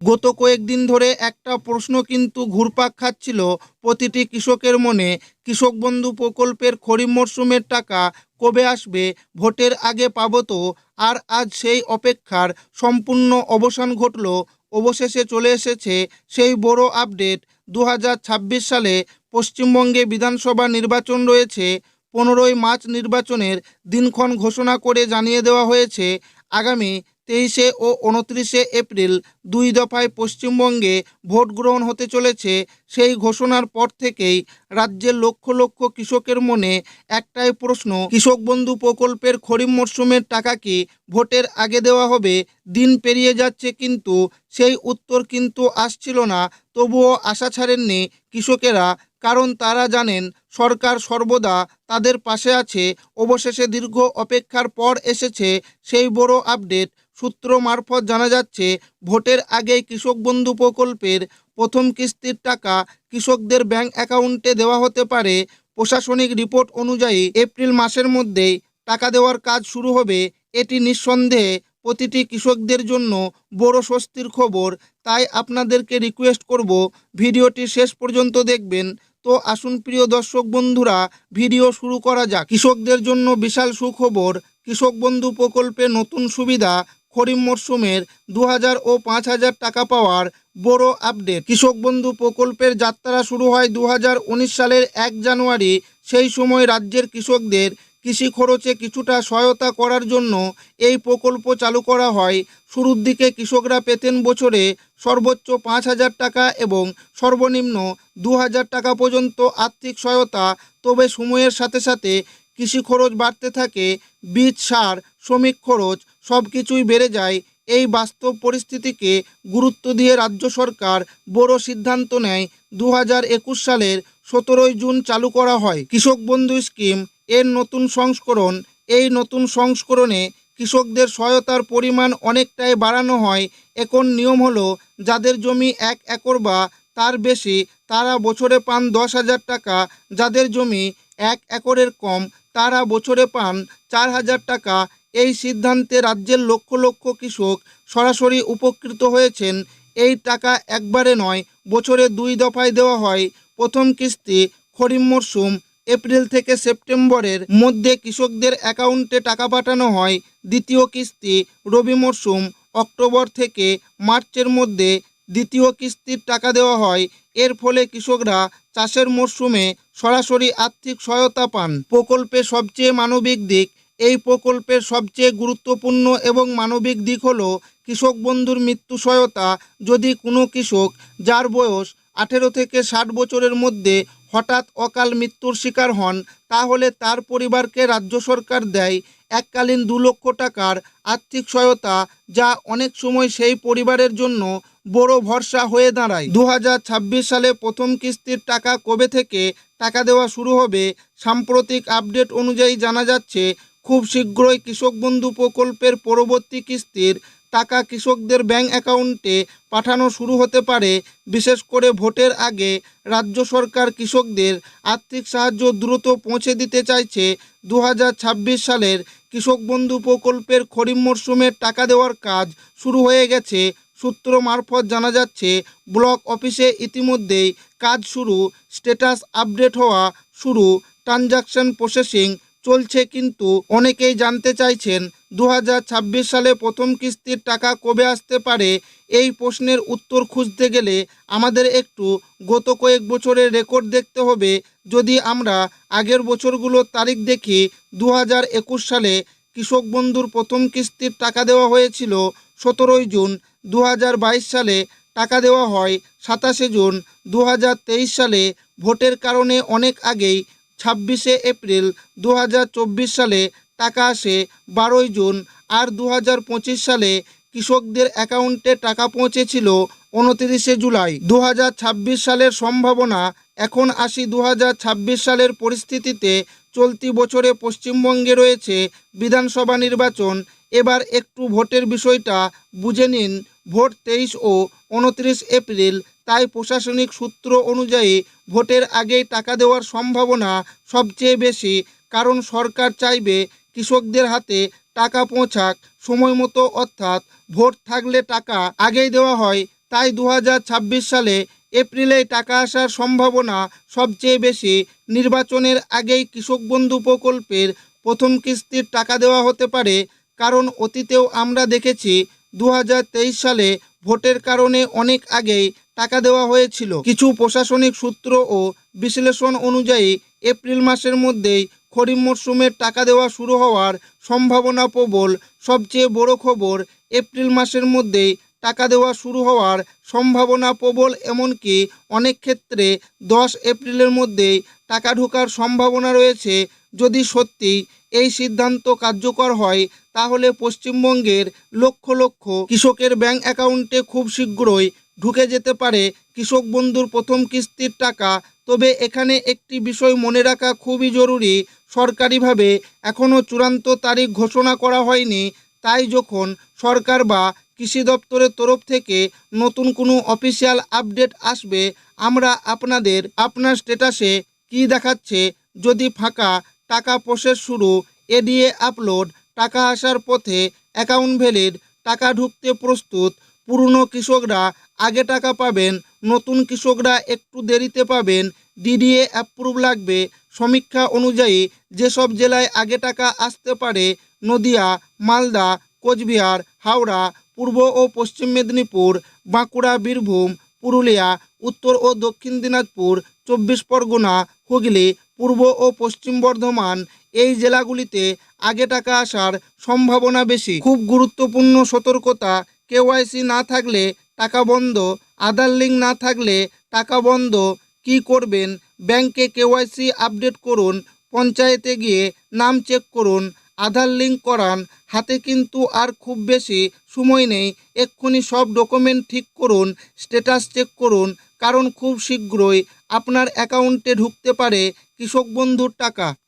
গত কয়েকদিন ধরে একটা প্রশ্ন কিন্তু ঘুরপাক খাচ্ছিল প্রতিটি কৃষকের মনে। কৃষক বন্ধু প্রকল্পের খরিফ মরশুমের টাকা কবে আসবে, ভোটের আগে পাবো তো? আর আজ সেই অপেক্ষার সম্পূর্ণ অবসান ঘটল। অবশেষে চলে এসেছে সেই বড় আপডেট। 2026 সালে পশ্চিমবঙ্গে বিধানসভা নির্বাচন রয়েছে। 15ই মার্চ নির্বাচনের দিনক্ষণ ঘোষণা করে জানিয়ে দেওয়া হয়েছে আগামী 23 ও 29 এপ্রিল 2 দফায় পশ্চিমবঙ্গে ভোট গ্রহণ হতে চলেছে। সেই ঘোষণার পর থেকেই রাজ্যের লক্ষ লক্ষ কৃষকের মনে একটাই প্রশ্ন, কৃষক বন্ধু প্রকল্পের খরিফ মরশুমের টাকা কি ভোটের আগে দেওয়া হবে? দিন পেরিয়ে যাচ্ছে কিন্তু সেই উত্তর কিন্তু আসছিল না। তবুও আশা ছাড়েননি কৃষকেরা, কারণ তারা জানেন সরকার সর্বদা তাদের পাশে আছে। অবশেষে দীর্ঘ অপেক্ষার পর এসেছে সেই বড় আপডেট। সূত্র মারফত জানা যাচ্ছে, ভোটের আগেই কৃষক বন্ধু প্রকল্পের প্রথম কিস্তির টাকা কৃষকদের ব্যাংক অ্যাকাউন্টে দেওয়া হতে পারে। প্রশাসনিক রিপোর্ট অনুযায়ী এপ্রিল মাসের মধ্যেই টাকা দেওয়ার কাজ শুরু হবে। এটি নিঃসন্দেহে প্রতিটি কৃষকদের জন্য বড় স্বস্তির খবর। তাই আপনাদেরকে রিকোয়েস্ট করব, ভিডিওটি শেষ পর্যন্ত দেখবেন। তো আসুন প্রিয় দর্শক বন্ধুরা, ভিডিও শুরু করা যাক। কৃষকদের জন্য বিশাল সুখবর, কৃষক বন্ধু প্রকল্পে নতুন সুবিধা। খরিফ মরশুমের 2000 ও 5000 টাকা পাওয়ার বড় আপডেট। কৃষক বন্ধু প্রকল্পের যাত্রা শুরু হয় 2019 সালের 1 জানুয়ারি। সেই সময় রাজ্যের কৃষকদের কৃষি খরচে কিছুটা সহায়তা করার জন্য এই প্রকল্প চালু করা হয়। শুরুর দিকে কৃষকরা পেতেন বছরে সর্বোচ্চ 5000 টাকা এবং সর্বনিম্ন 2000 টাকা পর্যন্ত আর্থিক সহায়তা। তবে সময়ের সাথে সাথে কৃষি খরচ বাড়তে থাকে। বীজ, সার, শ্রমিক খরচ সব কিছুই বেড়ে যায়। এই বাস্তব পরিস্থিতিকে গুরুত্ব দিয়ে রাজ্য সরকার বড় সিদ্ধান্ত নেয়। 2021 সালের 17 জুন চালু করা হয় কৃষক বন্ধু স্কিম এর নতুন সংস্করণ। এই নতুন সংস্করণে কৃষকদের সহায়তার পরিমাণ অনেকটাই বাড়ানো হয়। এখন নিয়ম হলো, যাদের জমি 1 একর বা তার বেশি তারা বছরে পান 10,000 টাকা। যাদের জমি 1 একরের কম তারা বছরে পান 4,000 টাকা। এই সিদ্ধান্তে রাজ্যের লক্ষ লক্ষ কৃষক সরাসরি উপকৃত হয়েছেন। এই টাকা একবারে নয়, বছরে 2 দফায় দেওয়া হয়। প্রথম কিস্তি খরিফ মরশুম এপ্রিল থেকে সেপ্টেম্বরের মধ্যে কৃষকদের অ্যাকাউন্টে টাকা পাঠানো হয়। দ্বিতীয় কিস্তি রবি মরশুম অক্টোবর থেকে মার্চের মধ্যে দ্বিতীয় কিস্তির টাকা দেওয়া হয়। এর ফলে কৃষকরা চাষের মরশুমে সরাসরি আর্থিক সহায়তা পান। প্রকল্পের সবচেয়ে মানবিক দিক, এই প্রকল্পের সবচেয়ে গুরুত্বপূর্ণ এবং মানবিক দিক হলো কৃষক বন্ধুর মৃত্যু সহায়তা। যদি কোনো কৃষক যার বয়স 18 থেকে 60 বছরের মধ্যে হঠাৎ অকাল মৃত্যুর শিকার হন, তাহলে তার পরিবারকে রাজ্য সরকার দেয় এককালীন 2 লক্ষ টাকার আর্থিক সহায়তা, যা অনেক সময় সেই পরিবারের জন্য বড় ভরসা হয়ে দাঁড়ায়। 2026 সালে প্রথম কিস্তির টাকা কবে থেকে টাকা দেওয়া শুরু হবে? সাম্প্রতিক আপডেট অনুযায়ী জানা যাচ্ছে, খুব শীঘ্রই কৃষক বন্ধু প্রকল্পের পরবর্তী কিস্তির টাকা কৃষকদের ব্যাংক অ্যাকাউন্টে পাঠানো শুরু হতে পারে। বিশেষ করে ভোটের আগে রাজ্য সরকার কৃষকদের আর্থিক সাহায্য দ্রুত পৌঁছে দিতে চাইছে। 2026 সালের কৃষক বন্ধু প্রকল্পের খরিফ মরশুমের টাকা দেওয়ার কাজ শুরু হয়ে গেছে। সূত্র মারফত জানা যাচ্ছে, ব্লক অফিসে ইতিমধ্যেই কাজ শুরু, স্ট্যাটাস আপডেট হওয়া শুরু, ট্রানজাকশন প্রসেসিং চলছে। কিন্তু অনেকেই জানতে চাইছেন 2026 সালে প্রথম কিস্তির টাকা কবে আসতে পারে। এই প্রশ্নের উত্তর খুঁজতে গেলে আমাদের একটু গত কয়েক বছরের রেকর্ড দেখতে হবে। যদি আমরা আগের বছরগুলোর তারিখ দেখি, 2021 সালে কৃষক বন্ধুর প্রথম কিস্তির টাকা দেওয়া হয়েছিল 17 জুন। 2022 সালে টাকা দেওয়া হয় 27 জুন। 2023 সালে ভোটের কারণে অনেক আগেই 26 এপ্রিল। 2024 সালে টাকা আসে 12 জুন। আর 2025 সালে কৃষকদের অ্যাকাউন্টে টাকা পৌঁছেছিল 29 জুলাই। 2026 সালের সম্ভাবনা। এখন আসি 2026 সালের পরিস্থিতিতে। চলতি বছরে পশ্চিমবঙ্গে রয়েছে বিধানসভা নির্বাচন। এবার একটু ভোটের বিষয়টা বুঝে নিন। ভোট 23 ও 29 এপ্রিল। তাই প্রশাসনিক সূত্র অনুযায়ী ভোটের আগেই টাকা দেওয়ার সম্ভাবনা সবচেয়ে বেশি, কারণ সরকার চাইবে কৃষকদের হাতে টাকা পৌঁছাক সময় মতো, অর্থাৎ ভোট থাকলে টাকা আগেই দেওয়া হয়। তাই 2026 সালে এপ্রিলেই টাকা আসার সম্ভাবনা সবচেয়ে বেশি। নির্বাচনের আগেই কৃষক বন্ধু প্রকল্পের প্রথম কিস্তির টাকা দেওয়া হতে পারে, কারণ অতীতেও আমরা দেখেছি 2023 সালে ভোটের কারণে অনেক আগেই টাকা দেওয়া হয়েছিল। কিছু প্রশাসনিক সূত্র ও বিশ্লেষণ অনুযায়ী এপ্রিল মাসের মধ্যেই খরিফ মরশুমের টাকা দেওয়া শুরু হওয়ার সম্ভাবনা প্রবল। সবচেয়ে বড় খবর, এপ্রিল মাসের মধ্যেই টাকা দেওয়া শুরু হওয়ার সম্ভাবনা প্রবল, এমনকি অনেক ক্ষেত্রে 10 এপ্রিলের মধ্যেই টাকা ঢোকার সম্ভাবনা রয়েছে। যদি সত্যি এই সিদ্ধান্ত কার্যকর হয়, তাহলে পশ্চিমবঙ্গের লক্ষ লক্ষ কৃষকের ব্যাংক অ্যাকাউন্টে খুব শীঘ্রই ঢুকে যেতে পারে কৃষক বন্ধুর প্রথম কিস্তির টাকা। তবে এখানে একটি বিষয় মনে রাখা খুবই জরুরি, সরকারিভাবে এখনও চূড়ান্ত তারিখ ঘোষণা করা হয়নি। তাই যখন সরকার বা কৃষি দপ্তরের তরফ থেকে নতুন কোনো অফিসিয়াল আপডেট আসবে, আমরা আপনার স্ট্যাটাসে কি দেখাচ্ছে, যদি ফাঁকা, টাকা প্রসেস শুরু, এডিএ আপলোড, টাকা আসার পথে, অ্যাকাউন্ট ভ্যালিড, টাকা ঢুকতে প্রস্তুত, পুরনো কৃষকরা আগে টাকা পাবেন, নতুন কৃষকরা একটু দেরিতে পাবেন, ডিডিএ অ্যাপ্রুভ লাগবে। সমীক্ষা অনুযায়ী যেসব জেলায় আগে টাকা আসতে পারে: নদিয়া, মালদা, কোচবিহার, হাওড়া, পূর্ব ও পশ্চিম মেদিনীপুর, বাঁকুড়া, বীরভূম, পুরুলিয়া, উত্তর ও দক্ষিণ দিনাজপুর, 24 পরগনা, হুগলি, পূর্ব ও পশ্চিম বর্ধমান। এই জেলাগুলিতে আগে টাকা আসার সম্ভাবনা বেশি। খুব গুরুত্বপূর্ণ সতর্কতা: কেওয়াইসি না থাকলে টাকা বন্ধ, আধার লিঙ্ক না থাকলে টাকা বন্ধ। কি করবেন? ব্যাংকে কেওয়াইসি আপডেট করুন, পঞ্চায়েতে গিয়ে নাম চেক করুন, আধার লিঙ্ক করান। হাতে কিন্তু আর খুব বেশি সময় নেই, এক্ষুনি সব ডকুমেন্ট ঠিক করুন, স্ট্যাটাস চেক করুন, কারণ খুব শীঘ্রই আপনার অ্যাকাউন্টে ঢুকতে পারে কৃষক বন্ধুর টাকা।